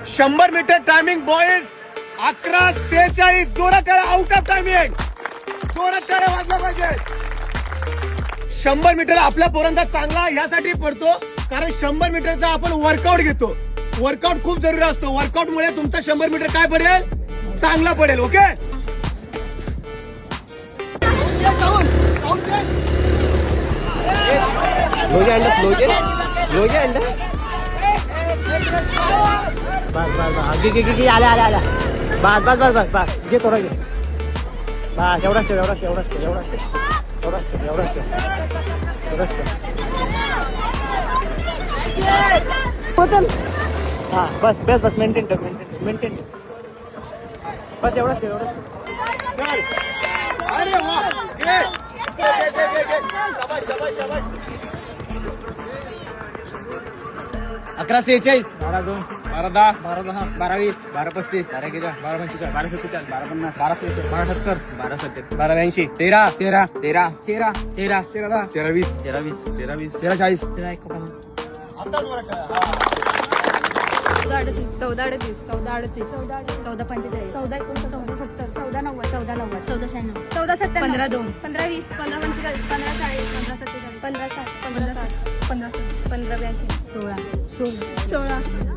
100 metre timing boys 11:46. जोरात टाळ्या. Out of timing. जोरात टाळ्या वाजला पाहिजे. 100 मीटर आपला पोरांचा चांगला यासाठी पडतो कारण 100 मीटरचा आपण वर्कआउट घेतो. वर्कआउट खूप जरुरी असतो. वर्कआउट मुळे तुमचा 100 मीटर काय पडेल, चांगला पडेल. ओके. आल्या बस बस बस बस बस घे थोडं घे बस. एवढाच हा बस बस बस मेंटेन कर बस. एवढाच अरे वा. घे. शाबाश शाबाश शाबाश. 11:46 12-2 12:10 12:10 12:20 12:35 12:45 12:45 12:45 12:70 12:70 12:80 13 13 13 13 13 13 13-20 13:20 13-20 13:40 आताच वर करा. 14:38 14:38 14:38 14:45 14:39 14:70 14:90 14:90 14:96 14:97 15:20 15:45 15:40 15:45 15:47 15:60 15:70 15:80 16 16